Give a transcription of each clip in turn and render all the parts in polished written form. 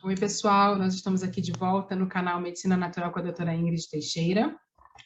Oi, pessoal, nós estamos aqui de volta no canal Medicina Natural com a doutora Ingrid Teixeira.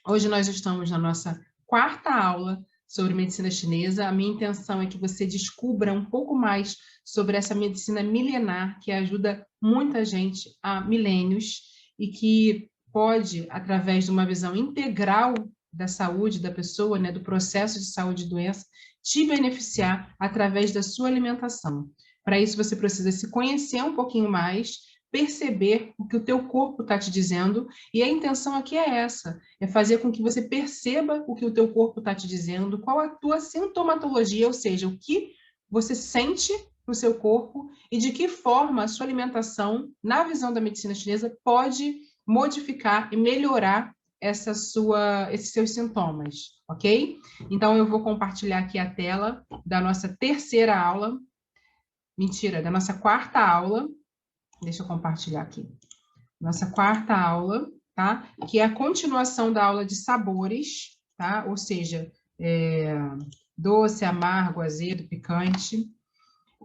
Hoje nós estamos na nossa quarta aula sobre medicina chinesa. A minha intenção é que você descubra um pouco mais sobre essa medicina milenar que ajuda muita gente há milênios e que pode, através de uma visão integral da saúde da pessoa, né, do processo de saúde e doença, te beneficiar através da sua alimentação. Para isso, você precisa se conhecer um pouquinho mais, perceber o que o teu corpo está te dizendo, e a intenção aqui é essa, é fazer com que você perceba o que o teu corpo está te dizendo, qual a tua sintomatologia, ou seja, o que você sente no seu corpo e de que forma a sua alimentação, na visão da medicina chinesa, pode modificar e melhorar esses seus sintomas, ok? Então, eu vou compartilhar aqui a tela da nossa terceira aula, da nossa quarta aula. Deixa eu compartilhar aqui. Nossa quarta aula, tá? Que é a continuação da aula de sabores, tá? Ou seja, doce, amargo, azedo, picante.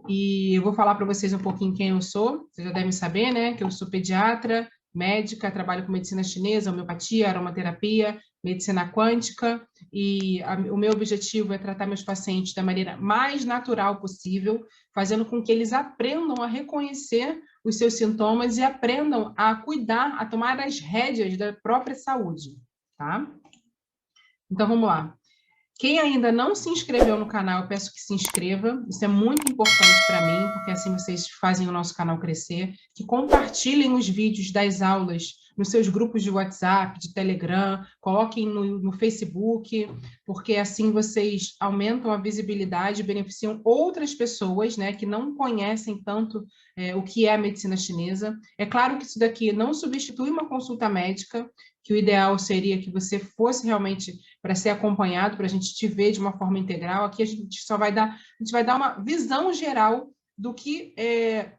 E eu vou falar para vocês um pouquinho quem eu sou. Vocês já devem saber, né? Que eu sou pediatra, médica, trabalho com medicina chinesa, homeopatia, aromaterapia, medicina quântica, e o meu objetivo é tratar meus pacientes da maneira mais natural possível, fazendo com que eles aprendam a reconhecer os seus sintomas e aprendam a cuidar, a tomar as rédeas da própria saúde, tá? Então, vamos lá. Quem ainda não se inscreveu no canal, eu peço que se inscreva. Isso é muito importante para mim, porque assim vocês fazem o nosso canal crescer. Que compartilhem os vídeos das aulas nos seus grupos de WhatsApp, de Telegram, coloquem no Facebook, porque assim vocês aumentam a visibilidade e beneficiam outras pessoas, né, que não conhecem tanto o que é a medicina chinesa. É claro que isso daqui não substitui uma consulta médica, que o ideal seria que você fosse realmente para ser acompanhado, para a gente te ver de uma forma integral. Aqui a gente vai dar uma visão geral do que é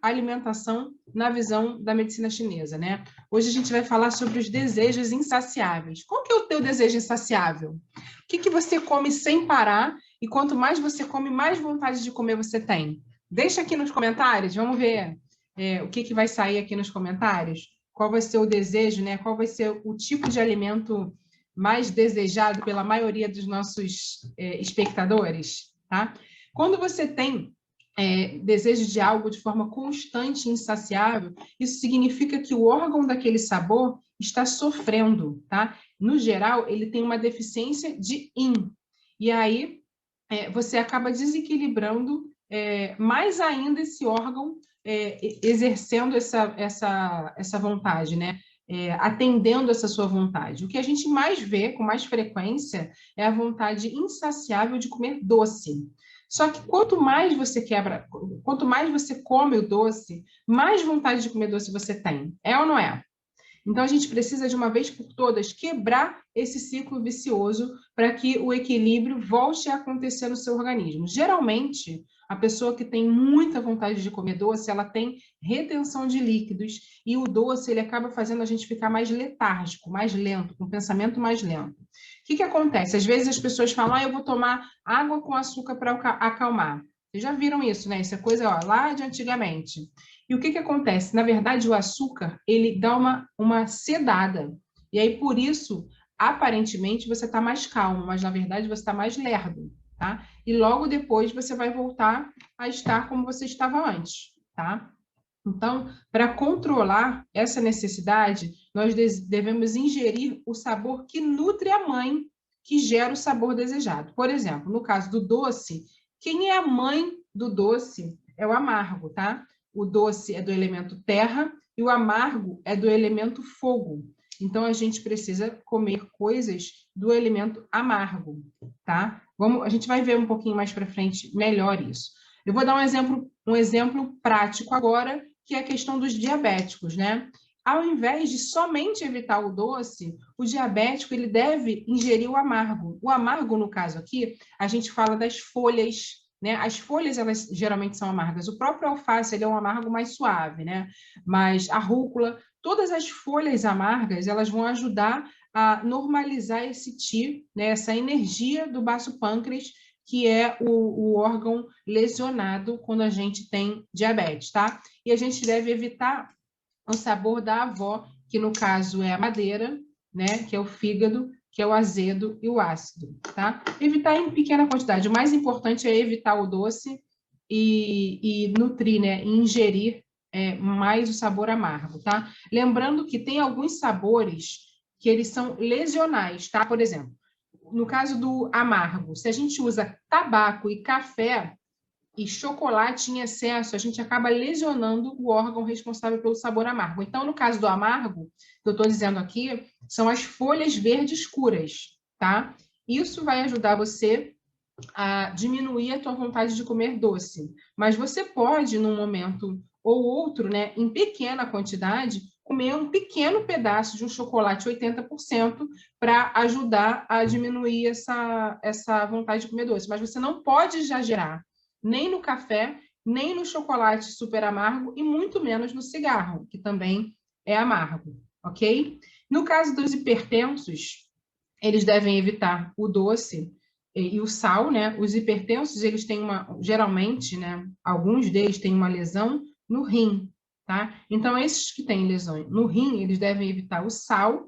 a alimentação na visão da medicina chinesa, né? Hoje a gente vai falar sobre os desejos insaciáveis. Qual que é o teu desejo insaciável? O que você come sem parar e quanto mais você come, mais vontade de comer você tem? Deixa aqui nos comentários, vamos ver o que vai sair aqui nos comentários. Qual vai ser o desejo, né? Qual vai ser o tipo de alimento mais desejado pela maioria dos nossos espectadores, tá? Quando você tem desejo de algo de forma constante e insaciável, isso significa que o órgão daquele sabor está sofrendo, tá? No geral, ele tem uma deficiência de yin. E aí, você acaba desequilibrando mais ainda esse órgão, exercendo essa vontade, né? Atendendo essa sua vontade. O que a gente mais vê com mais frequência é a vontade insaciável de comer doce. Só que quanto mais você come o doce, mais vontade de comer doce você tem. É ou não é? Então, a gente precisa, de uma vez por todas, quebrar esse ciclo vicioso para que o equilíbrio volte a acontecer no seu organismo. Geralmente, a pessoa que tem muita vontade de comer doce, ela tem retenção de líquidos, e o doce ele acaba fazendo a gente ficar mais letárgico, mais lento, com pensamento mais lento. O que acontece? Às vezes as pessoas falam, eu vou tomar água com açúcar para acalmar. Vocês já viram isso, né? Isso é coisa lá de antigamente. E o que acontece? Na verdade, o açúcar, ele dá uma sedada. E aí, por isso, aparentemente, você está mais calmo, mas, na verdade, você está mais lerdo, tá? E logo depois, você vai voltar a estar como você estava antes, tá? Então, para controlar essa necessidade, nós devemos ingerir o sabor que nutre a mãe, que gera o sabor desejado. Por exemplo, no caso do doce, quem é a mãe do doce é o amargo, tá? O doce é do elemento terra e o amargo é do elemento fogo. Então, a gente precisa comer coisas do elemento amargo, tá? A gente vai ver um pouquinho mais para frente melhor isso. Eu vou dar um exemplo prático agora, que é a questão dos diabéticos, né? Ao invés de somente evitar o doce, o diabético ele deve ingerir o amargo. O amargo, no caso aqui, a gente fala das folhas, né? As folhas, elas geralmente são amargas. O próprio alface, ele é um amargo mais suave, né? Mas a rúcula, todas as folhas amargas, elas vão ajudar a normalizar esse né? Essa energia do baço pâncreas, que é o órgão lesionado quando a gente tem diabetes, tá? E a gente deve evitar o sabor da avó, que no caso é a madeira, né? Que é o fígado, que é o azedo e o ácido, tá? Evitar em pequena quantidade. O mais importante é evitar o doce e nutrir, né? E ingerir mais o sabor amargo, tá? Lembrando que tem alguns sabores que eles são lesionais, tá? Por exemplo, no caso do amargo, se a gente usa tabaco e café e chocolate em excesso, a gente acaba lesionando o órgão responsável pelo sabor amargo. Então, no caso do amargo, que eu estou dizendo aqui, são as folhas verdes escuras, tá? Isso vai ajudar você a diminuir a tua vontade de comer doce. Mas você pode, num momento ou outro, né, em pequena quantidade, comer um pequeno pedaço de um chocolate 80% para ajudar a diminuir essa vontade de comer doce. Mas você não pode exagerar, nem no café, nem no chocolate super amargo e muito menos no cigarro, que também é amargo, ok? No caso dos hipertensos, eles devem evitar o doce e o sal, né? Os hipertensos, eles têm geralmente, né? Alguns deles têm uma lesão no rim, tá? Então, esses que têm lesão no rim, eles devem evitar o sal,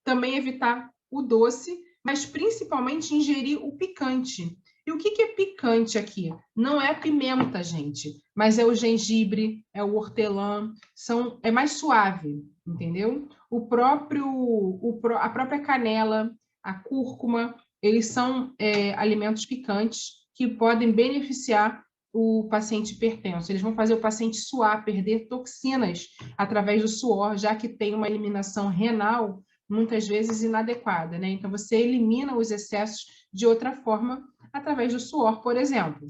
também evitar o doce, mas principalmente ingerir o picante. E o que é picante aqui? Não é pimenta, gente, mas é o gengibre, é o hortelã, é mais suave, entendeu? A própria canela, a cúrcuma, eles são alimentos picantes que podem beneficiar o paciente hipertenso. Eles vão fazer o paciente suar, perder toxinas através do suor, já que tem uma eliminação renal muitas vezes inadequada, né? Então, você elimina os excessos de outra forma, através do suor, por exemplo,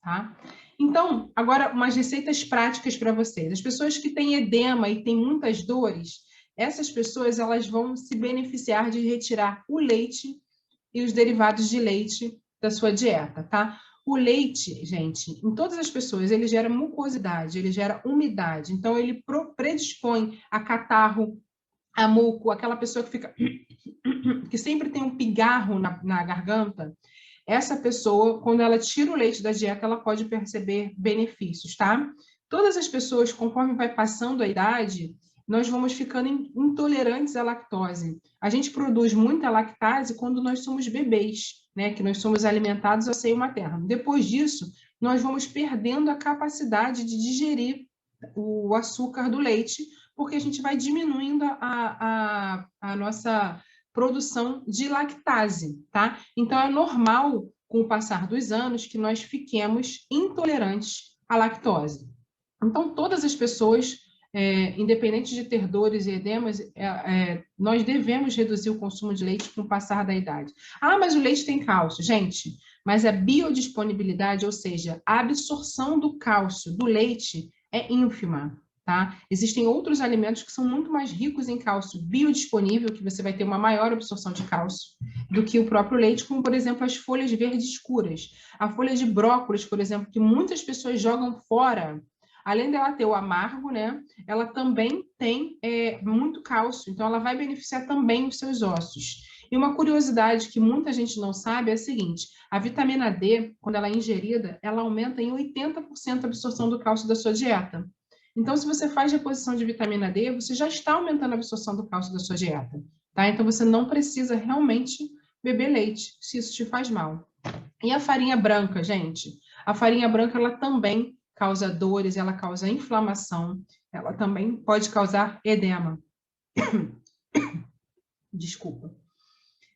tá? Então, agora, umas receitas práticas para vocês. As pessoas que têm edema e têm muitas dores, essas pessoas elas vão se beneficiar de retirar o leite e os derivados de leite da sua dieta, tá? O leite, gente, em todas as pessoas, ele gera mucosidade, ele gera umidade, então ele predispõe a catarro, a muco, aquela pessoa que fica que sempre tem um pigarro na garganta. Essa pessoa, quando ela tira o leite da dieta, ela pode perceber benefícios, tá? Todas as pessoas, conforme vai passando a idade, nós vamos ficando intolerantes à lactose. A gente produz muita lactase quando nós somos bebês, né? Que nós somos alimentados ao seio materno. Depois disso, nós vamos perdendo a capacidade de digerir o açúcar do leite, porque a gente vai diminuindo a nossa produção de lactase, tá? Então, é normal, com o passar dos anos, que nós fiquemos intolerantes à lactose. Então, todas as pessoas, independente de ter dores e edemas, nós devemos reduzir o consumo de leite com o passar da idade. Ah, mas o leite tem cálcio. Gente, mas a biodisponibilidade, ou seja, a absorção do cálcio do leite é ínfima. Tá? Existem outros alimentos que são muito mais ricos em cálcio biodisponível, que você vai ter uma maior absorção de cálcio do que o próprio leite, como, por exemplo, as folhas verdes escuras. A folha de brócolis, por exemplo, que muitas pessoas jogam fora, além dela ter o amargo, né? Ela também tem muito cálcio, então ela vai beneficiar também os seus ossos. E uma curiosidade que muita gente não sabe é a seguinte: a vitamina D, quando ela é ingerida, ela aumenta em 80% a absorção do cálcio da sua dieta. Então, se você faz reposição de vitamina D, você já está aumentando a absorção do cálcio da sua dieta, tá? Então, você não precisa realmente beber leite, se isso te faz mal. E a farinha branca, gente? A farinha branca, ela também causa dores, ela causa inflamação, ela também pode causar edema. Desculpa.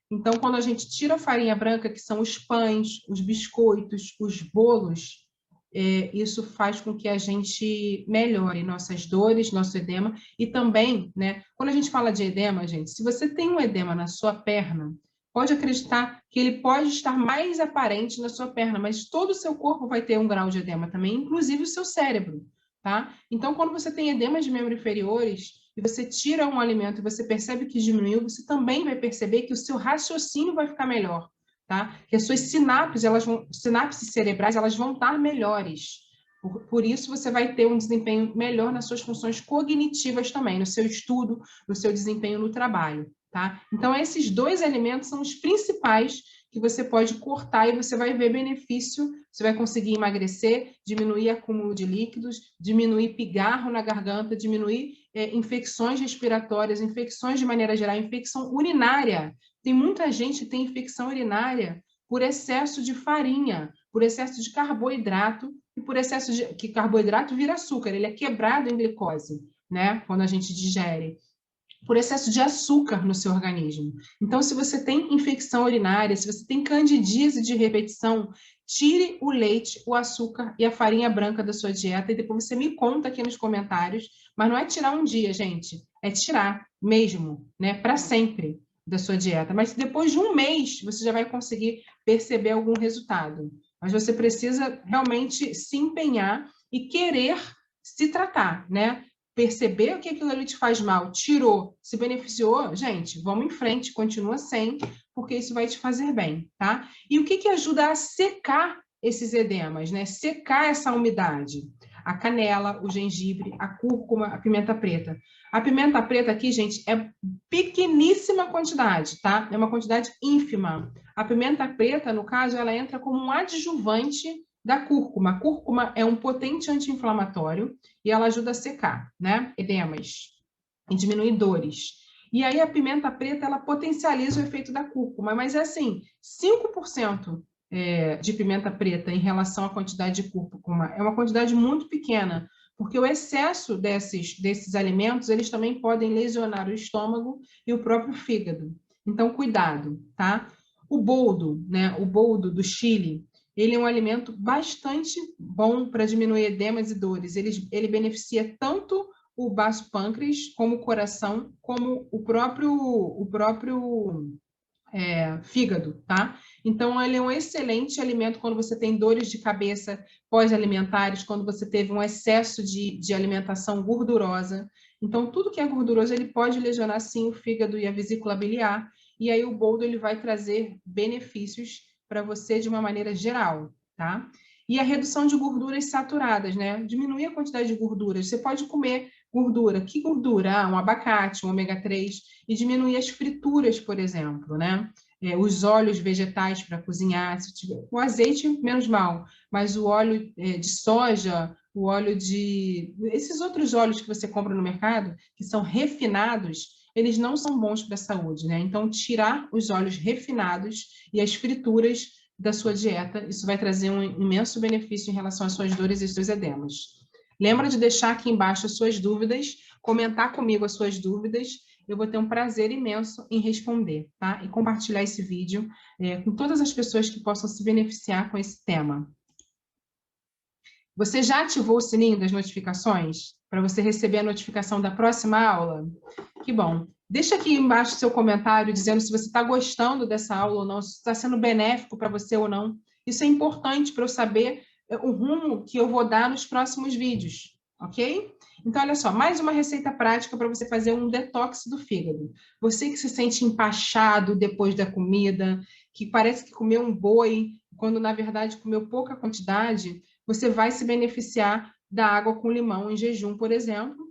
Então, quando a gente tira a farinha branca, que são os pães, os biscoitos, os bolos, isso faz com que a gente melhore nossas dores, nosso edema, e também, né, quando a gente fala de edema, gente, se você tem um edema na sua perna, pode acreditar que ele pode estar mais aparente na sua perna, mas todo o seu corpo vai ter um grau de edema também, inclusive o seu cérebro, tá? Então, quando você tem edemas de membros inferiores, e você tira um alimento e você percebe que diminuiu, você também vai perceber que o seu raciocínio vai ficar melhor. Tá? Que as suas sinapses cerebrais, elas vão estar melhores. Por isso, você vai ter um desempenho melhor nas suas funções cognitivas também, no seu estudo, no seu desempenho no trabalho, tá? Então, esses dois alimentos são os principais que você pode cortar e você vai ver benefício, você vai conseguir emagrecer, diminuir acúmulo de líquidos, diminuir pigarro na garganta, diminuir infecções respiratórias, infecções de maneira geral, infecção urinária. Tem muita gente que tem infecção urinária por excesso de farinha, por excesso de carboidrato, e por excesso de que carboidrato vira açúcar, ele é quebrado em glicose, né? Quando a gente digere, por excesso de açúcar no seu organismo. Então, se você tem infecção urinária, se você tem candidíase de repetição, tire o leite, o açúcar e a farinha branca da sua dieta e depois você me conta aqui nos comentários, mas não é tirar um dia, gente, é tirar mesmo, né, para sempre da sua dieta. Mas depois de um mês, você já vai conseguir perceber algum resultado. Mas você precisa realmente se empenhar e querer se tratar, né? Perceber o que aquilo ali te faz mal, tirou, se beneficiou, gente, vamos em frente, continua sem, porque isso vai te fazer bem, tá? E o que ajuda a secar esses edemas, né? Secar essa umidade? A canela, o gengibre, a cúrcuma, a pimenta preta. A pimenta preta aqui, gente, é pequeníssima quantidade, tá? É uma quantidade ínfima. A pimenta preta, no caso, ela entra como um adjuvante da cúrcuma. A cúrcuma é um potente anti-inflamatório e ela ajuda a secar, né? Edemas e diminuir dores. E aí a pimenta preta, ela potencializa o efeito da cúrcuma, mas é assim, 5% de pimenta preta em relação à quantidade de cúrcuma é uma quantidade muito pequena, porque o excesso desses alimentos, eles também podem lesionar o estômago e o próprio fígado. Então, cuidado, tá? O boldo, né? O boldo do Chile, ele é um alimento bastante bom para diminuir edemas e dores. Ele beneficia tanto o baço pâncreas, como o coração, como o próprio fígado, tá? Então, ele é um excelente alimento quando você tem dores de cabeça pós-alimentares, quando você teve um excesso de alimentação gordurosa. Então, tudo que é gorduroso, ele pode lesionar, sim, o fígado e a vesícula biliar. E aí, o boldo, ele vai trazer benefícios para você de uma maneira geral, tá? E a redução de gorduras saturadas, né? Diminuir a quantidade de gorduras. Você pode comer gordura. Que gordura? Ah, um abacate, um ômega 3, e diminuir as frituras, por exemplo, né? Os óleos vegetais para cozinhar, se tiver, o azeite, menos mal, mas o óleo de soja, o óleo de... Esses outros óleos que você compra no mercado, que são refinados, eles não são bons para a saúde, né? Então, tirar os óleos refinados e as frituras da sua dieta, isso vai trazer um imenso benefício em relação às suas dores e seus edemas. Lembra de deixar aqui embaixo as suas dúvidas, comentar comigo as suas dúvidas, eu vou ter um prazer imenso em responder, tá? E compartilhar esse vídeo com todas as pessoas que possam se beneficiar com esse tema. Você já ativou o sininho das notificações para você receber a notificação da próxima aula? Que bom. Deixa aqui embaixo o seu comentário dizendo se você está gostando dessa aula ou não, se está sendo benéfico para você ou não. Isso é importante para eu saber o rumo que eu vou dar nos próximos vídeos, ok? Então, olha só, mais uma receita prática para você fazer um detox do fígado. Você que se sente empachado depois da comida, que parece que comeu um boi, quando na verdade comeu pouca quantidade, você vai se beneficiar da água com limão em jejum, por exemplo.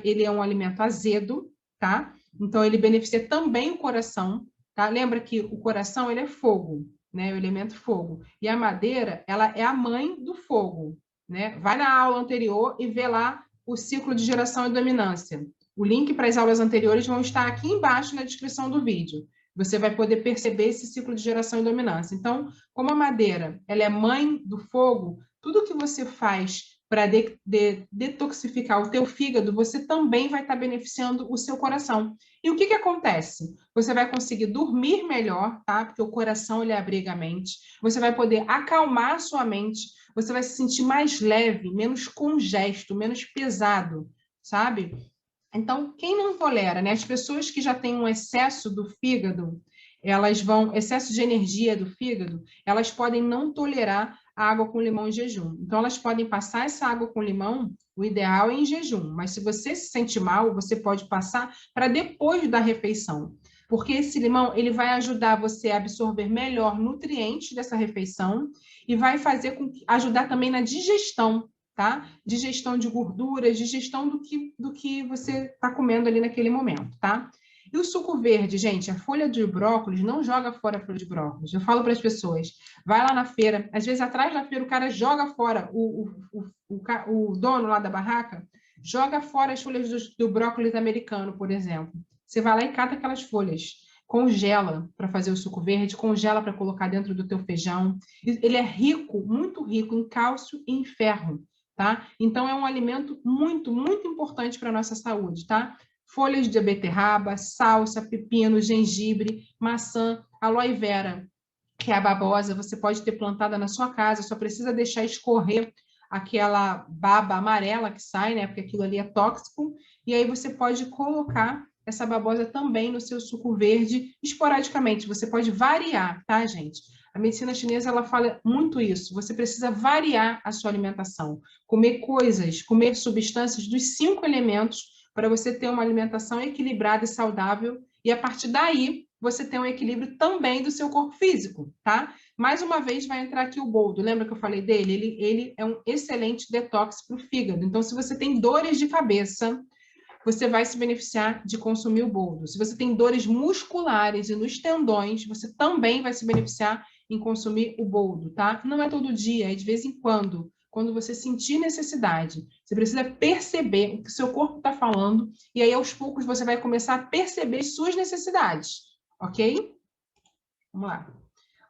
Ele é um alimento azedo, tá? Então, ele beneficia também o coração, tá? Lembra que o coração, ele é fogo, né? O elemento fogo. E a madeira, ela é a mãe do fogo, né? Vai na aula anterior e vê lá o ciclo de geração e dominância. O link para as aulas anteriores vão estar aqui embaixo na descrição do vídeo. Você vai poder perceber esse ciclo de geração e dominância. Então, como a madeira, ela é mãe do fogo, tudo que você faz para detoxificar o teu fígado, você também vai estar beneficiando o seu coração. E o que acontece? Você vai conseguir dormir melhor, tá? Porque o coração, ele abriga a mente. Você vai poder acalmar a sua mente. Você vai se sentir mais leve, menos congesto, menos pesado, sabe? Então, quem não tolera, né? As pessoas que já têm um excesso do fígado, excesso de energia do fígado, elas podem não tolerar a água com limão em jejum. Então, elas podem passar essa água com limão, o ideal é em jejum, mas se você se sente mal, você pode passar para depois da refeição, porque esse limão, ele vai ajudar você a absorver melhor nutrientes dessa refeição e vai ajudar também na digestão, tá? Digestão de gorduras, digestão do que você está comendo ali naquele momento, tá? E o suco verde, gente, a folha de brócolis, não joga fora a folha de brócolis. Eu falo para as pessoas, vai lá na feira, às vezes atrás da feira o cara joga fora, o dono lá da barraca, joga fora as folhas do brócolis americano, por exemplo. Você vai lá e cata aquelas folhas, congela para fazer o suco verde, congela para colocar dentro do teu feijão. Ele é rico, muito rico em cálcio e em ferro, tá? Então é um alimento muito, muito importante para a nossa saúde, tá? Folhas de beterraba, salsa, pepino, gengibre, maçã, aloe vera, que é a babosa, você pode ter plantada na sua casa, só precisa deixar escorrer aquela baba amarela que sai, né? Porque aquilo ali é tóxico, e aí você pode colocar essa babosa também no seu suco verde, esporadicamente. Você pode variar, tá, gente? A medicina chinesa, ela fala muito isso. Você precisa variar a sua alimentação. Comer coisas, comer substâncias dos 5 elementos para você ter uma alimentação equilibrada e saudável. E a partir daí, você tem um equilíbrio também do seu corpo físico, tá? Mais uma vez, vai entrar aqui o boldo. Lembra que eu falei dele? Ele é um excelente detox para o fígado. Então, se você tem dores de cabeça, você vai se beneficiar de consumir o boldo. Se você tem dores musculares e nos tendões, você também vai se beneficiar em consumir o boldo, tá? Não é todo dia, é de vez em quando você sentir necessidade. Você precisa perceber o que o seu corpo está falando e aí, aos poucos, você vai começar a perceber suas necessidades, ok? Vamos lá.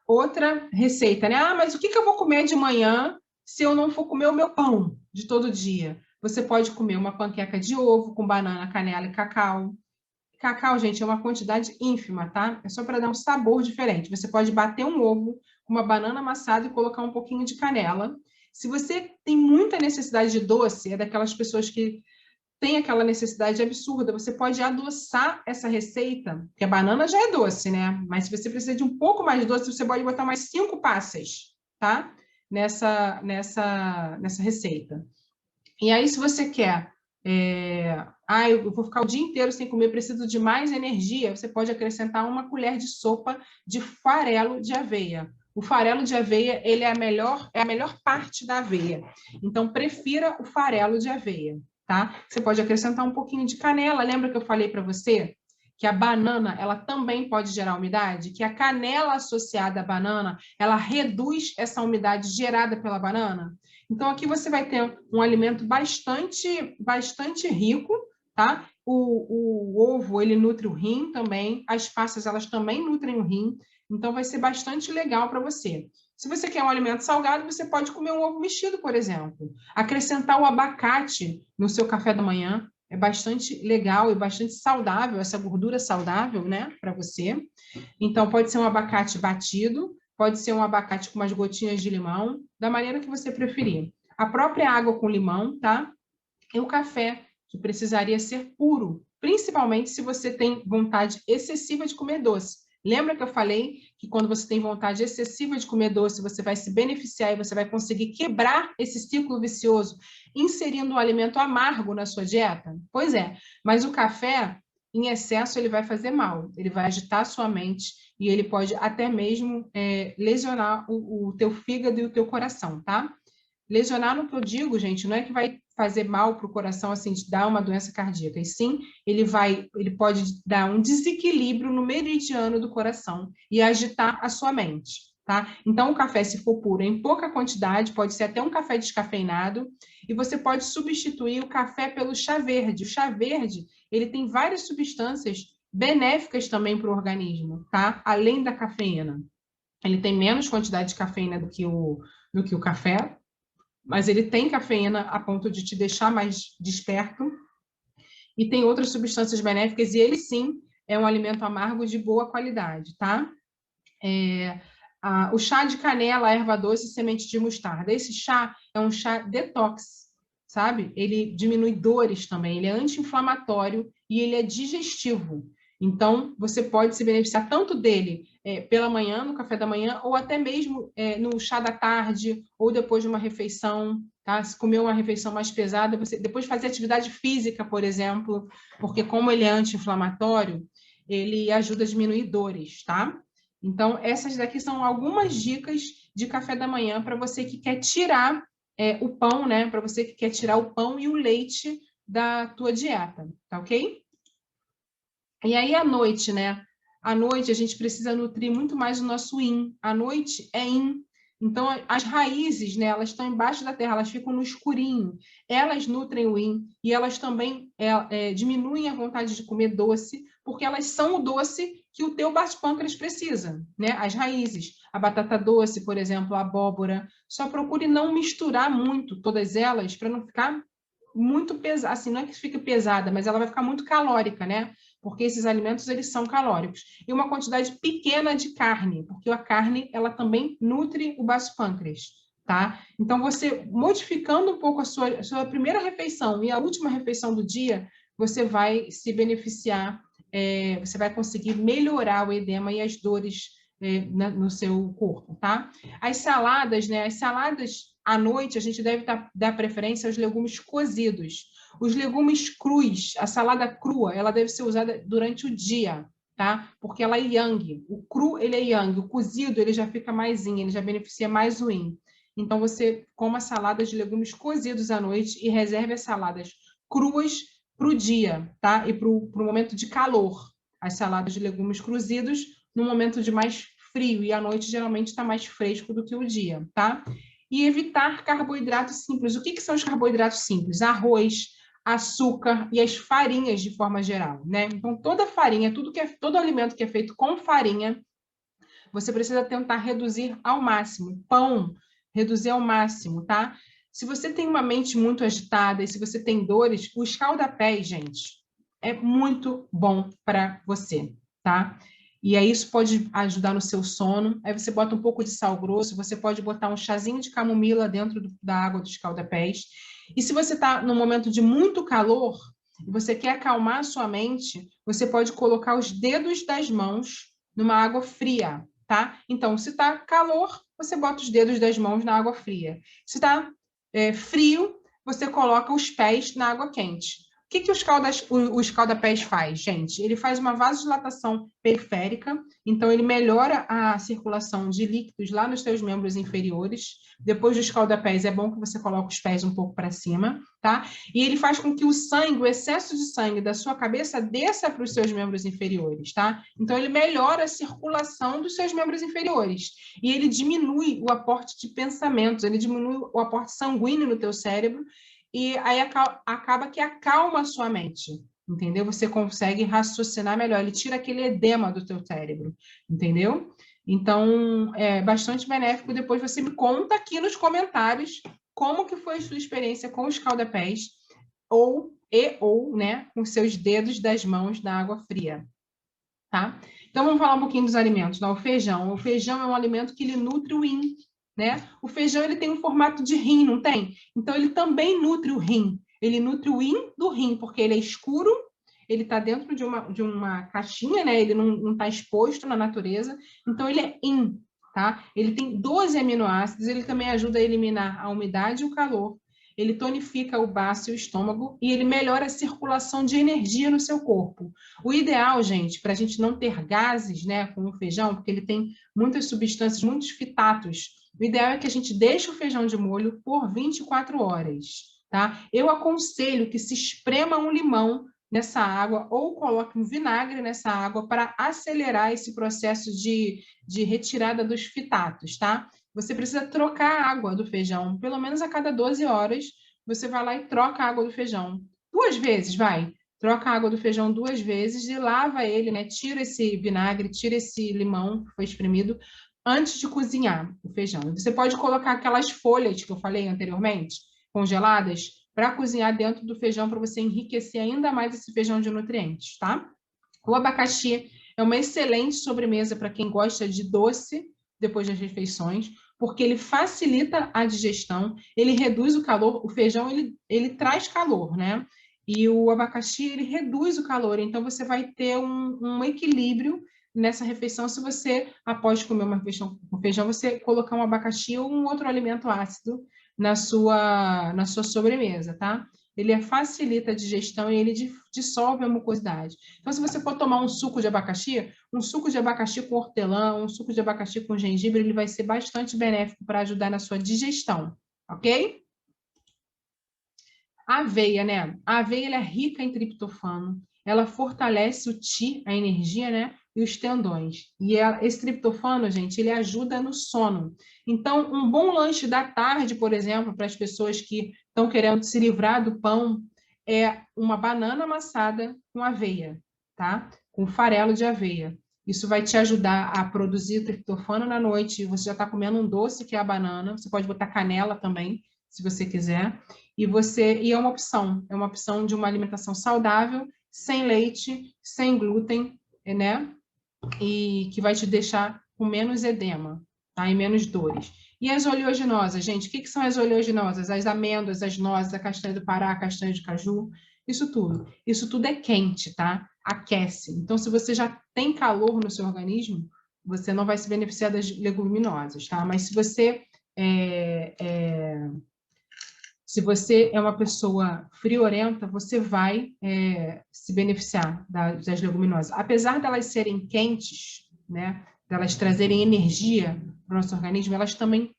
Outra receita, né? Ah, mas o que eu vou comer de manhã se eu não for comer o meu pão de todo dia? Você pode comer uma panqueca de ovo com banana, canela e cacau. Cacau, gente, é uma quantidade ínfima, tá? É só para dar um sabor diferente. Você pode bater um ovo com uma banana amassada e colocar um pouquinho de canela. Se você tem muita necessidade de doce, é daquelas pessoas que tem aquela necessidade absurda, você pode adoçar essa receita, que a banana já é doce, né? Mas se você precisa de um pouco mais doce, você pode botar mais 5 passas, tá? Nessa receita. E aí, se você quer, eu vou ficar o dia inteiro sem comer, preciso de mais energia, você pode acrescentar uma colher de sopa de farelo de aveia. O farelo de aveia, ele é a melhor parte da aveia. Então, prefira o farelo de aveia, tá? Você pode acrescentar um pouquinho de canela. Lembra que eu falei para você que a banana, ela também pode gerar umidade? Que a canela associada à banana, ela reduz essa umidade gerada pela banana? Então, aqui você vai ter um alimento bastante rico, tá? O ovo, ele nutre o rim também, as passas, elas também nutrem o rim, então vai ser bastante legal para você. Se você quer um alimento salgado, você pode comer um ovo mexido, por exemplo. Acrescentar o abacate no seu café da manhã é bastante legal e bastante saudável, essa gordura saudável, né, para você. Então, pode ser um abacate batido, pode ser um abacate com umas gotinhas de limão, da maneira que você preferir. A própria água com limão, tá? E o café, que precisaria ser puro, principalmente se você tem vontade excessiva de comer doce. Lembra que eu falei que quando você tem vontade excessiva de comer doce, você vai se beneficiar e você vai conseguir quebrar esse ciclo vicioso, inserindo um alimento amargo na sua dieta? Pois é, mas o café, em excesso, ele vai fazer mal, ele vai agitar a sua mente e ele pode até mesmo lesionar o teu fígado e o teu coração, tá? Lesionar no que eu digo, gente, não é que vai fazer mal para o coração, assim, de dar uma doença cardíaca, e sim, ele pode dar um desequilíbrio no meridiano do coração e agitar a sua mente, tá? Então, o café, se for puro, em pouca quantidade, pode ser até um café descafeinado, e você pode substituir o café pelo chá verde. O chá verde, ele tem várias substâncias benéficas também para o organismo, tá? Além da cafeína. Ele tem menos quantidade de cafeína do que o café, mas ele tem cafeína a ponto de te deixar mais desperto e tem outras substâncias benéficas e ele sim é um alimento amargo de boa qualidade, tá? O chá de canela, erva doce e semente de mostarda. Esse chá é um chá detox, sabe? Ele diminui dores também, ele é anti-inflamatório e ele é digestivo. Então, você pode se beneficiar tanto dele pela manhã, no café da manhã, ou até mesmo no chá da tarde, ou depois de uma refeição, tá? Se comer uma refeição mais pesada, você depois de fazer atividade física, por exemplo, porque como ele é anti-inflamatório, ele ajuda a diminuir dores, tá? Então, essas daqui são algumas dicas de café da manhã para você que quer tirar o pão, né? Para você que quer tirar o pão e o leite da tua dieta, tá ok? E aí, à noite, né? À noite, a gente precisa nutrir muito mais o nosso yin. À noite é yin. Então, as raízes, né, elas estão embaixo da terra, elas ficam no escurinho. Elas nutrem o yin e elas também diminuem a vontade de comer doce, porque elas são o doce que o teu bate-pâncreas precisa, né? As raízes, a batata doce, por exemplo, a abóbora. Só procure não misturar muito todas elas para não ficar muito pesada, assim, não é que fique pesada, mas ela vai ficar muito calórica, né? Porque esses alimentos, eles são calóricos. E uma quantidade pequena de carne, porque a carne, ela também nutre o baço pâncreas, tá? Então, você modificando um pouco a sua primeira refeição e a última refeição do dia, você vai se beneficiar, você vai conseguir melhorar o edema e as dores no seu corpo, tá? As saladas, né? As saladas à noite, a gente deve dar preferência aos legumes cozidos. Os legumes crus, a salada crua, ela deve ser usada durante o dia, tá? Porque ela é yang. O cru, ele é yang. O cozido, ele já fica mais yin, ele já beneficia mais o yin. Então, você coma saladas de legumes cozidos à noite e reserve as saladas cruas para o dia, tá? E para o momento de calor. As saladas de legumes cozidos no momento de mais frio. E à noite, geralmente, está mais fresco do que o dia, tá? E evitar carboidratos simples. O que são os carboidratos simples? Arroz, açúcar e as farinhas de forma geral, né? Então, toda farinha, todo alimento que é feito com farinha, você precisa tentar reduzir ao máximo. Pão, reduzir ao máximo, tá? Se você tem uma mente muito agitada e se você tem dores, o escaldapés, gente, é muito bom para você, tá? E aí isso pode ajudar no seu sono. Aí você bota um pouco de sal grosso, você pode botar um chazinho de camomila dentro da água do escaldapés. E se você está num momento de muito calor e você quer acalmar a sua mente, você pode colocar os dedos das mãos numa água fria, tá? Então, se está calor, você bota os dedos das mãos na água fria. Se está frio, você coloca os pés na água quente. O que o escaldapés faz, gente? Ele faz uma vasodilatação periférica, então ele melhora a circulação de líquidos lá nos seus membros inferiores. Depois do escaldapés, é bom que você coloque os pés um pouco para cima, tá? E ele faz com que o sangue, o excesso de sangue da sua cabeça desça para os seus membros inferiores, tá? Então ele melhora a circulação dos seus membros inferiores. E ele diminui o aporte de pensamentos, ele diminui o aporte sanguíneo no teu cérebro e aí acaba que acalma a sua mente, entendeu? Você consegue raciocinar melhor, ele tira aquele edema do teu cérebro, entendeu? Então, é bastante benéfico. Depois você me conta aqui nos comentários como que foi a sua experiência com os escaldapés ou, né, com seus dedos das mãos na água fria, tá? Então, vamos falar um pouquinho dos alimentos, né? O feijão. O feijão é um alimento que ele nutre o yin, né? O feijão, ele tem um formato de rim, não tem? Então, ele também nutre o rim. Ele nutre o yin do rim, porque ele é escuro, ele está dentro de uma caixinha, né? Ele não está exposto na natureza, então ele é yin, tá? Ele tem 12 aminoácidos, ele também ajuda a eliminar a umidade e o calor, ele tonifica o baço e o estômago e ele melhora a circulação de energia no seu corpo. O ideal, gente, para a gente não ter gases, né, com o feijão, porque ele tem muitas substâncias, muitos fitatos, o ideal é que a gente deixe o feijão de molho por 24 horas, tá? Eu aconselho que se esprema um limão nessa água ou coloque um vinagre nessa água para acelerar esse processo de retirada dos fitatos, tá? Você precisa trocar a água do feijão, pelo menos a cada 12 horas, você vai lá e troca a água do feijão. 2 vezes, vai. Troca a água do feijão 2 vezes e lava ele, né? Tira esse vinagre, tira esse limão que foi espremido antes de cozinhar o feijão. Você pode colocar aquelas folhas que eu falei anteriormente, congeladas, para cozinhar dentro do feijão para você enriquecer ainda mais esse feijão de nutrientes, tá? O abacaxi é uma excelente sobremesa para quem gosta de doce depois das refeições, porque ele facilita a digestão, ele reduz o calor, o feijão ele traz calor, né? E o abacaxi ele reduz o calor, então você vai ter um equilíbrio nessa refeição se você, após comer uma refeição com feijão, você colocar um abacaxi ou um outro alimento ácido na sua sobremesa, tá? Ele facilita a digestão e ele dissolve a mucosidade. Então, se você for tomar um suco de abacaxi com hortelã, um suco de abacaxi com gengibre, ele vai ser bastante benéfico para ajudar na sua digestão, ok? A aveia, né? A aveia ela é rica em triptofano, ela fortalece o Qi, a energia, né? E os tendões. E esse triptofano, gente, ele ajuda no sono. Então, um bom lanche da tarde, por exemplo, para as pessoas que estão querendo se livrar do pão, é uma banana amassada com aveia, tá? Com farelo de aveia. Isso vai te ajudar a produzir triptofano na noite. Você já está comendo um doce, que é a banana. Você pode botar canela também, se você quiser. E é uma opção de uma alimentação saudável, sem leite, sem glúten, né? E que vai te deixar com menos edema, tá? E menos dores. E as oleaginosas, gente, o que são as oleaginosas? As amêndoas, as nozes, a castanha do Pará, a castanha de caju, isso tudo. Isso tudo é quente, tá? Aquece. Então, se você já tem calor no seu organismo, você não vai se beneficiar das leguminosas, tá? Mas se você é uma pessoa friorenta, você vai se beneficiar das leguminosas. Apesar delas serem quentes, né, delas trazerem energia para o nosso organismo, elas também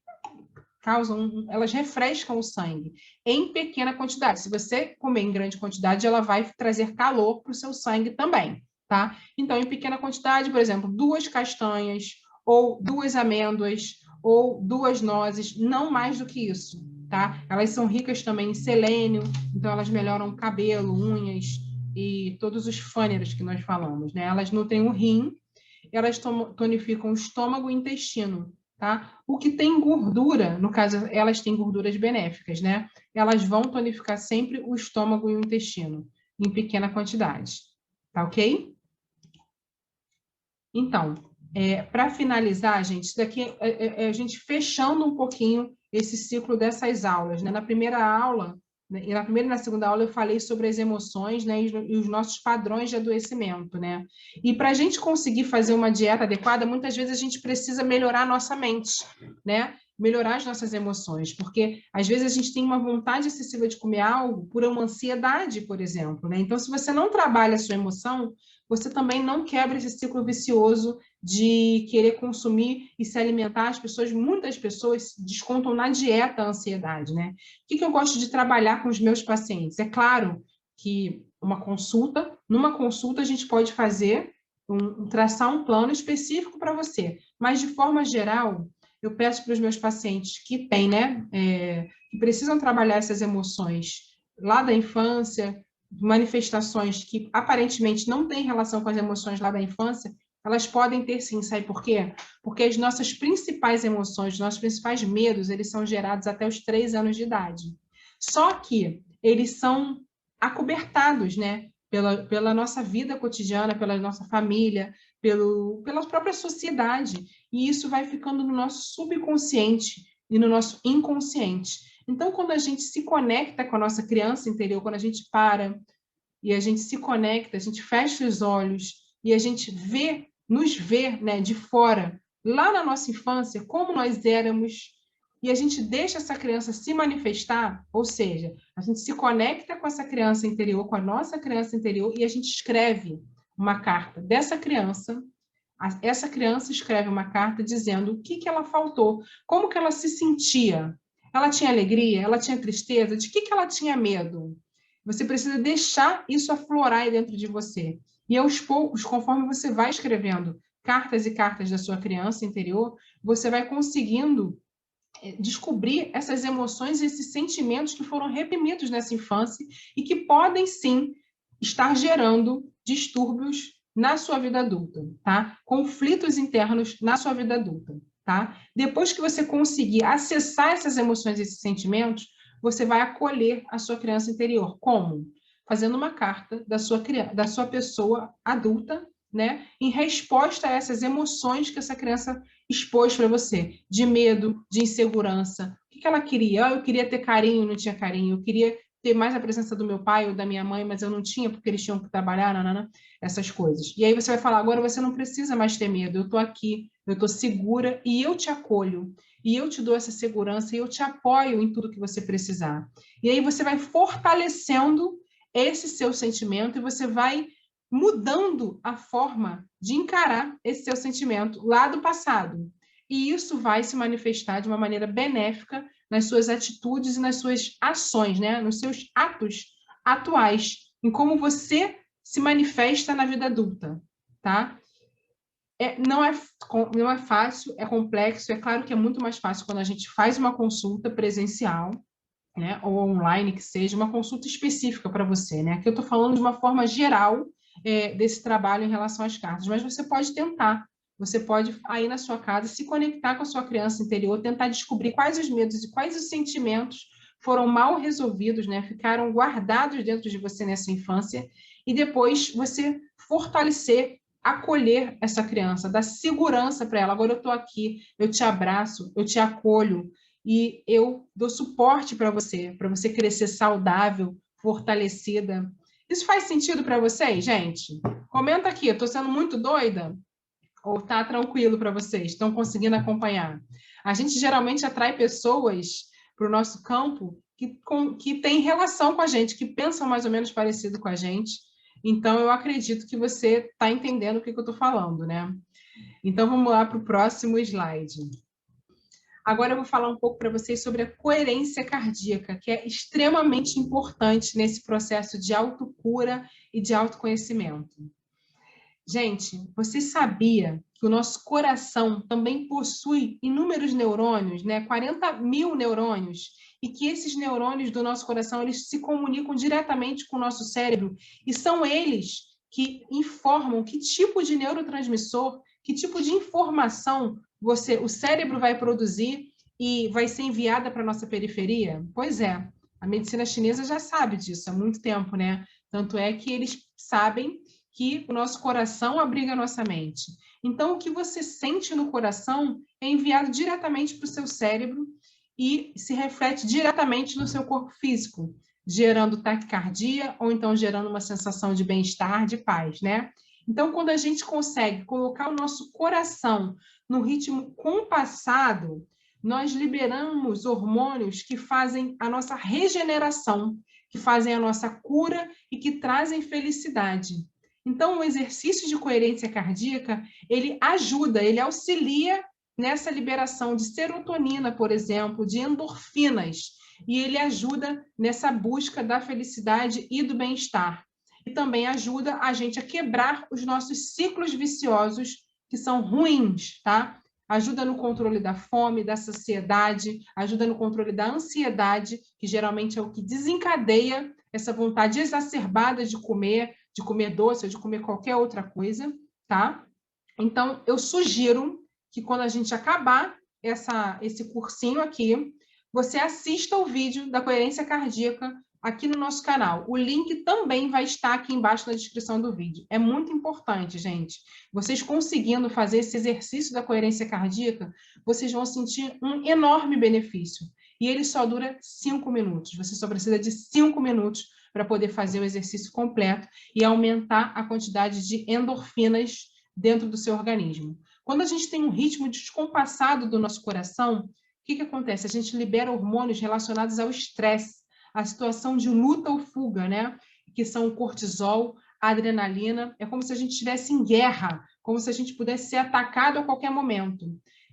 elas refrescam o sangue em pequena quantidade. Se você comer em grande quantidade, ela vai trazer calor para o seu sangue também, tá? Então, em pequena quantidade, por exemplo, 2 castanhas, ou 2 amêndoas, ou 2 nozes, não mais do que isso, tá? Elas são ricas também em selênio, então elas melhoram o cabelo, unhas e todos os fâneros que nós falamos, né? Elas nutrem o rim, elas tonificam o estômago e o intestino, tá? O que tem gordura, no caso, elas têm gorduras benéficas, né? Elas vão tonificar sempre o estômago e o intestino, em pequena quantidade, tá ok? Então, para finalizar, gente, isso daqui é a gente fechando um pouquinho esse ciclo dessas aulas, né? Na primeira aula, né, e na primeira e na segunda aula eu falei sobre as emoções, né, e os nossos padrões de adoecimento, né? E para a gente conseguir fazer uma dieta adequada, muitas vezes a gente precisa melhorar a nossa mente, né? Melhorar as nossas emoções, porque às vezes a gente tem uma vontade excessiva de comer algo por uma ansiedade, por exemplo, né? Então, se você não trabalha a sua emoção, você também não quebra esse ciclo vicioso de querer consumir e se alimentar. Muitas pessoas descontam na dieta a ansiedade, né? O que eu gosto de trabalhar com os meus pacientes? É claro que numa consulta a gente pode fazer traçar um plano específico para você, mas de forma geral, eu peço para os meus pacientes que têm, né, que precisam trabalhar essas emoções lá da infância, manifestações que aparentemente não têm relação com as emoções lá da infância, elas podem ter sim, sabe por quê? Porque as nossas principais emoções, os nossos principais medos, eles são gerados até os 3 anos de idade. Só que eles são acobertados, né, pela nossa vida cotidiana, pela nossa família, pela própria sociedade, e isso vai ficando no nosso subconsciente e no nosso inconsciente. Então, quando a gente se conecta com a nossa criança interior, quando a gente para e a gente se conecta, a gente fecha os olhos e a gente nos vê, né, de fora, lá na nossa infância, como nós éramos, e a gente deixa essa criança se manifestar, ou seja, a gente se conecta com essa criança interior, com a nossa criança interior, e a gente escreve uma carta dessa criança. Essa criança escreve uma carta dizendo o que ela faltou, como que ela se sentia. Ela tinha alegria? Ela tinha tristeza? De que ela tinha medo? Você precisa deixar isso aflorar dentro de você. E aos poucos, conforme você vai escrevendo cartas e cartas da sua criança interior, você vai conseguindo descobrir essas emoções e esses sentimentos que foram reprimidos nessa infância e que podem, sim, estar gerando distúrbios na sua vida adulta, tá? Conflitos internos na sua vida adulta, tá? Depois que você conseguir acessar essas emoções e esses sentimentos, você vai acolher a sua criança interior. Como? Fazendo uma carta da sua pessoa adulta, né? Em resposta a essas emoções que essa criança expôs para você, de medo, de insegurança. O que ela queria? Eu queria ter carinho, não tinha carinho. Eu queria ter mais a presença do meu pai ou da minha mãe, mas eu não tinha porque eles tinham que trabalhar, nanana, essas coisas. E aí você vai falar, agora você não precisa mais ter medo, eu estou aqui, eu estou segura e eu te acolho. E eu te dou essa segurança e eu te apoio em tudo que você precisar. E aí você vai fortalecendo esse seu sentimento e você vai mudando a forma de encarar esse seu sentimento lá do passado. E isso vai se manifestar de uma maneira benéfica nas suas atitudes e nas suas ações, né? Nos seus atos atuais, em como você se manifesta na vida adulta, tá? Não é fácil, é complexo. É claro que é muito mais fácil quando a gente faz uma consulta presencial, né, ou online, que seja, uma consulta específica para você, né? Aqui eu estou falando de uma forma geral desse trabalho em relação às cartas, mas você pode tentar. Você pode, aí na sua casa, se conectar com a sua criança interior, tentar descobrir quais os medos e quais os sentimentos foram mal resolvidos, né? Ficaram guardados dentro de você nessa infância, e depois você fortalecer, acolher essa criança, dar segurança para ela. Agora eu estou aqui, eu te abraço, eu te acolho, e eu dou suporte para você crescer saudável, fortalecida. Isso faz sentido para vocês, gente? Comenta aqui, eu estou sendo muito doida? Ou está tranquilo para vocês? Estão conseguindo acompanhar? A gente geralmente atrai pessoas para o nosso campo que têm relação com a gente, que pensam mais ou menos parecido com a gente. Então, eu acredito que você está entendendo o que eu estou falando, né? Então, vamos lá para o próximo slide. Agora eu vou falar um pouco para vocês sobre a coerência cardíaca, que é extremamente importante nesse processo de autocura e de autoconhecimento. Gente, você sabia que o nosso coração também possui inúmeros neurônios, né? 40 mil neurônios, e que esses neurônios do nosso coração, eles se comunicam diretamente com o nosso cérebro, e são eles que informam que tipo de neurotransmissor, que tipo de informação o cérebro vai produzir e vai ser enviada para a nossa periferia? Pois é, a medicina chinesa já sabe disso há muito tempo, né? Tanto é que eles sabem que o nosso coração abriga a nossa mente. Então, o que você sente no coração é enviado diretamente para o seu cérebro e se reflete diretamente no seu corpo físico, gerando taquicardia ou então gerando uma sensação de bem-estar, de paz, né? Então, quando a gente consegue colocar o nosso coração no ritmo compassado, nós liberamos hormônios que fazem a nossa regeneração, que fazem a nossa cura e que trazem felicidade. Então, o exercício de coerência cardíaca, ele ajuda, ele auxilia nessa liberação de serotonina, por exemplo, de endorfinas, e ele ajuda nessa busca da felicidade e do bem-estar. E também ajuda a gente a quebrar os nossos ciclos viciosos que são ruins, tá? Ajuda no controle da fome, da saciedade, ajuda no controle da ansiedade, que geralmente é o que desencadeia essa vontade exacerbada de comer doce ou de comer qualquer outra coisa, tá? Então, eu sugiro que quando a gente acabar esse cursinho aqui, você assista o vídeo da coerência cardíaca aqui no nosso canal. O link também vai estar aqui embaixo na descrição do vídeo. É muito importante, gente. Vocês conseguindo fazer esse exercício da coerência cardíaca, vocês vão sentir um enorme benefício. E ele só dura 5 minutos. Você só precisa de 5 minutos para poder fazer o exercício completo e aumentar a quantidade de endorfinas dentro do seu organismo. Quando a gente tem um ritmo descompassado do nosso coração, o que acontece? A gente libera hormônios relacionados ao estresse, à situação de luta ou fuga, né? Que são o cortisol, a adrenalina. É como se a gente estivesse em guerra, como se a gente pudesse ser atacado a qualquer momento.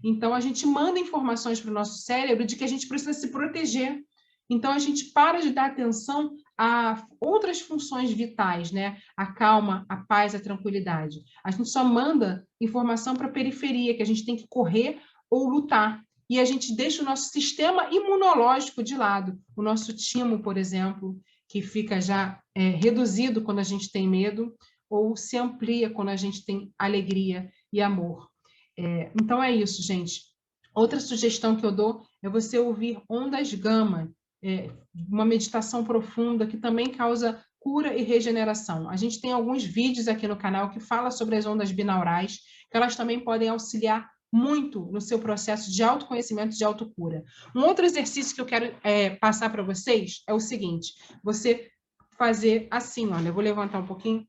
Então, a gente manda informações para o nosso cérebro de que a gente precisa se proteger. Então, a gente para de dar atenção a outras funções vitais, né? A calma, a paz, a tranquilidade. A gente só manda informação para a periferia, que a gente tem que correr ou lutar. E a gente deixa o nosso sistema imunológico de lado. O nosso timo, por exemplo, que fica já reduzido quando a gente tem medo, ou se amplia quando a gente tem alegria e amor. Então, é isso, gente. Outra sugestão que eu dou é você ouvir ondas gama, uma meditação profunda que também causa cura e regeneração. A gente tem alguns vídeos aqui no canal que fala sobre as ondas binaurais, que elas também podem auxiliar muito no seu processo de autoconhecimento e de autocura. Um outro exercício que eu quero passar para vocês é o seguinte: você fazer assim, olha, eu vou levantar um pouquinho,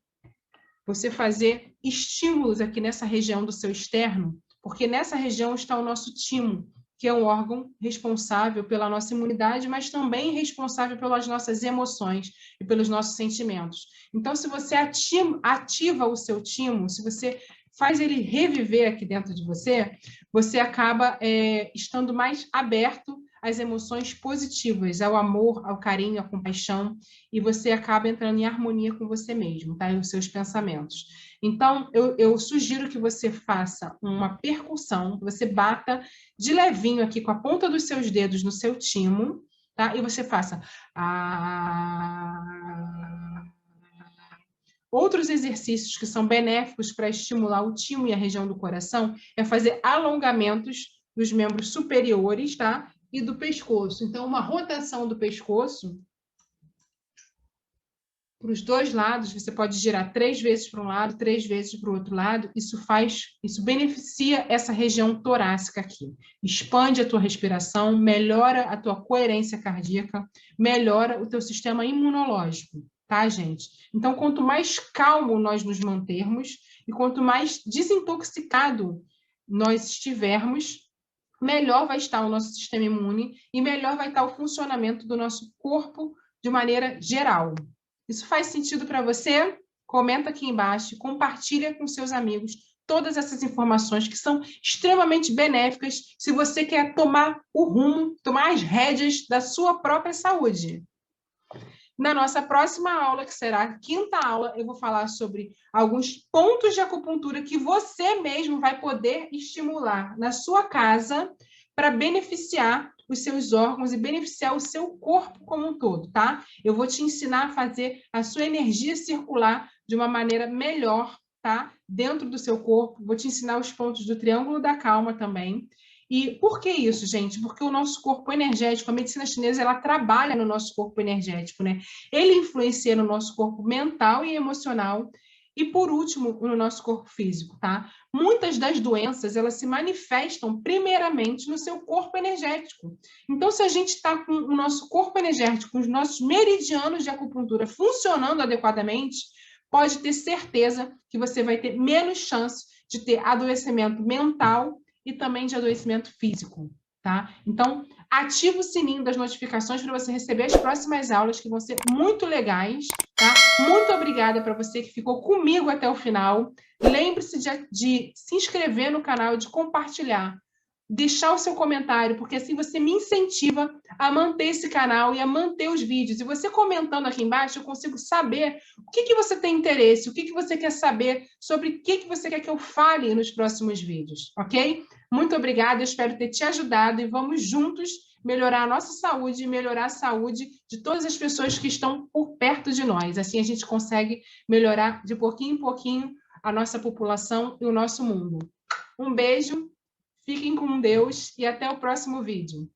você fazer estímulos aqui nessa região do seu externo, porque nessa região está o nosso timo, que é um órgão responsável pela nossa imunidade, mas também responsável pelas nossas emoções e pelos nossos sentimentos. Então, se você ativa o seu timo, se você faz ele reviver aqui dentro de você, você acaba estando mais aberto às emoções positivas, ao amor, ao carinho, à compaixão, e você acaba entrando em harmonia com você mesmo, tá? E os seus pensamentos. Então, eu sugiro que você faça uma percussão, que você bata de levinho aqui com a ponta dos seus dedos no seu timo, tá? E você faça... Outros exercícios que são benéficos para estimular o timo e a região do coração é fazer alongamentos dos membros superiores, tá? E do pescoço. Então, uma rotação do pescoço para os dois lados, você pode girar 3 vezes para um lado, 3 vezes para o outro lado. Isso beneficia essa região torácica aqui. Expande a tua respiração, melhora a tua coerência cardíaca, melhora o teu sistema imunológico. Tá, gente? Então, quanto mais calmo nós nos mantermos e quanto mais desintoxicado nós estivermos, melhor vai estar o nosso sistema imune e melhor vai estar o funcionamento do nosso corpo de maneira geral. Isso faz sentido para você? Comenta aqui embaixo, compartilha com seus amigos todas essas informações que são extremamente benéficas se você quer tomar o rumo, tomar as rédeas da sua própria saúde. Na nossa próxima aula, que será a 5ª aula, eu vou falar sobre alguns pontos de acupuntura que você mesmo vai poder estimular na sua casa para beneficiar os seus órgãos e beneficiar o seu corpo como um todo, tá? Eu vou te ensinar a fazer a sua energia circular de uma maneira melhor, tá? Dentro do seu corpo. Vou te ensinar os pontos do triângulo da calma também. E por que isso, gente? Porque o nosso corpo energético, a medicina chinesa, ela trabalha no nosso corpo energético, né? Ele influencia no nosso corpo mental e emocional e, por último, no nosso corpo físico, tá? Muitas das doenças, elas se manifestam primeiramente no seu corpo energético. Então, se a gente está com o nosso corpo energético, com os nossos meridianos de acupuntura funcionando adequadamente, pode ter certeza que você vai ter menos chance de ter adoecimento mental e também de adoecimento físico, tá? Então, ativa o sininho das notificações para você receber as próximas aulas, que vão ser muito legais, tá? Muito obrigada para você que ficou comigo até o final. Lembre-se de se inscrever no canal e de compartilhar. Deixar o seu comentário, porque assim você me incentiva a manter esse canal e a manter os vídeos. E você comentando aqui embaixo, eu consigo saber o que você tem interesse, o que você quer saber, sobre o que você quer que eu fale nos próximos vídeos, ok? Muito obrigada, eu espero ter te ajudado e vamos juntos melhorar a nossa saúde e melhorar a saúde de todas as pessoas que estão por perto de nós. Assim a gente consegue melhorar de pouquinho em pouquinho a nossa população e o nosso mundo. Um beijo. Fiquem com Deus e até o próximo vídeo.